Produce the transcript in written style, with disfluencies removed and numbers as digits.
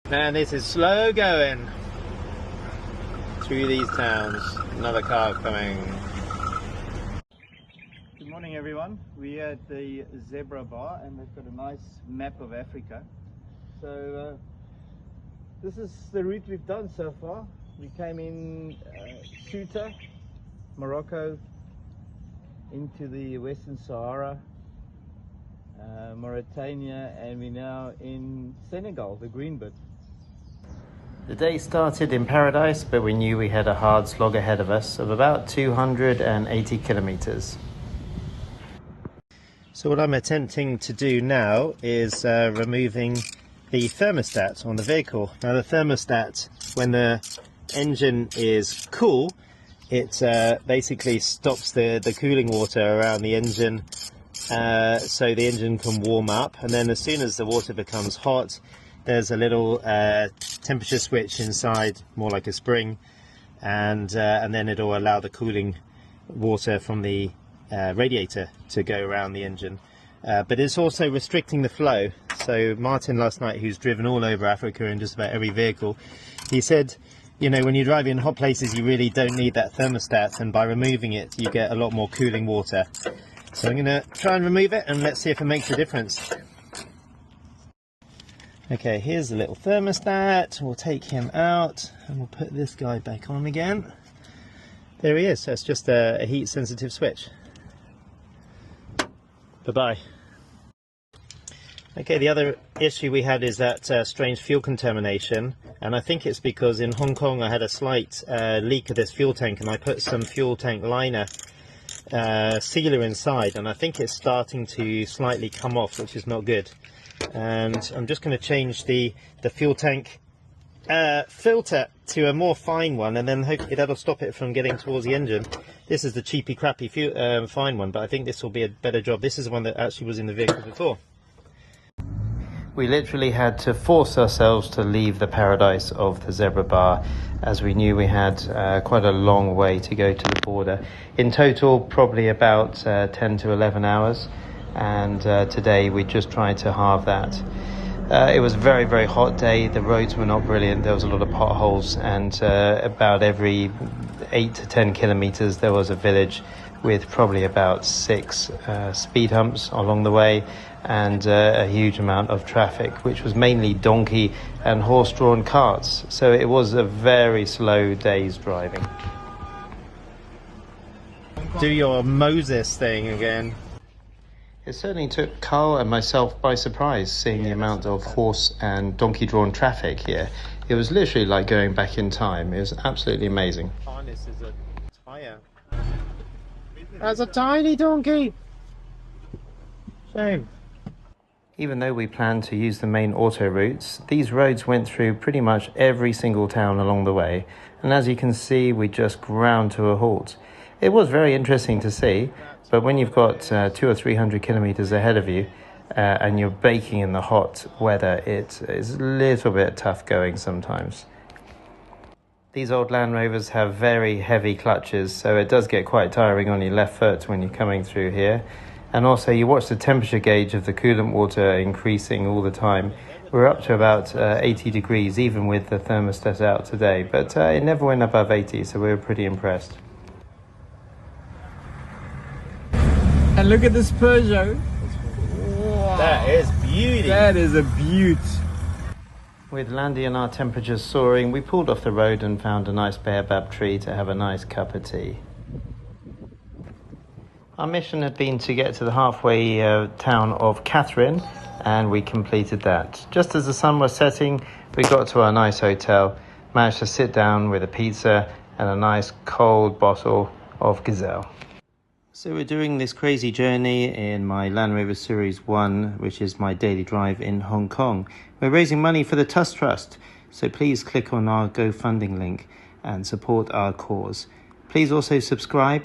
Man, this is slow going through these towns. Another car coming. Good morning everyone. We're at the Zebra Bar and they've got a nice map of Africa. So this is the route we've done so far. We came in Ceuta, Morocco, into the Western Sahara, Mauritania, and we're now in Senegal, the green bit. The day started in paradise, but we knew we had a hard slog ahead of us of about 280 kilometers. So what I'm attempting to do now is removing the thermostat on the vehicle. Now the thermostat, when the engine is cool, it basically stops the cooling water around the engine, so the engine can warm up, and then as soon as the water becomes hot, there's a little temperature switch inside, more like a spring, and then it'll allow the cooling water from the radiator to go around the engine. But it's also restricting the flow. So Martin last night, who's driven all over Africa in just about every vehicle, he said, you know, when you drive in hot places you really don't need that thermostat, and by removing it you get a lot more cooling water. So I'm going to try and remove it and let's see if it makes a difference. Okay, here's the little thermostat. We'll take him out and we'll put this guy back on again. There he is. So it's just a heat sensitive switch. Bye-bye. Okay, the other issue we had is that strange fuel contamination, and I think it's because in Hong Kong I had a slight leak of this fuel tank, and I put some fuel tank liner sealer inside, and I think it's starting to slightly come off, which is not good. And I'm just going to change the fuel tank filter to a more fine one, and then hopefully that'll stop it from getting towards the engine. This is the cheapy crappy fine one, but I think this will be a better job. This is the one that actually was in the vehicle before. We literally had to force ourselves to leave the paradise of the Zebra Bar, as we knew we had quite a long way to go to the border. In total, probably about 10 to 11 hours, and today we just tried to halve that. It was a very, very hot day. The roads were not brilliant. There was a lot of potholes, and about every 8 to 10 kilometers there was a village with probably about 6 speed humps along the way, and a huge amount of traffic, which was mainly donkey and horse-drawn carts. So it was a very slow day's driving. Do your Moses thing again. It certainly took Carl and myself by surprise, seeing the amount of horse and donkey-drawn traffic here. It was literally like going back in time. It was absolutely amazing. Harness is a tire. That's a tiny donkey. Shame. Even though we planned to use the main auto routes, these roads went through pretty much every single town along the way, and as you can see, we just ground to a halt. It was very interesting to see, but when you've got 200 or 300 kilometers ahead of you and you're baking in the hot weather, it is a little bit tough going sometimes. These old Land Rovers have very heavy clutches, so it does get quite tiring on your left foot when you're coming through here. And also you watch the temperature gauge of the coolant water increasing all the time. We're up to about 80 degrees even with the thermostat out today, but it never went above 80, so we were pretty impressed. And look at this Peugeot. Wow. That is beauty. That is a beaut. With Landy and our temperatures soaring, we pulled off the road and found a nice baobab tree to have a nice cup of tea. Our mission had been to get to the halfway town of Catherine, and we completed that. Just as the sun was setting, we got to our nice hotel, managed to sit down with a pizza and a nice cold bottle of Gazelle. So we're doing this crazy journey in my Land Rover Series 1, which is my daily drive in Hong Kong. We're raising money for the Tusk Trust, so please click on our GoFundMe link and support our cause. Please also subscribe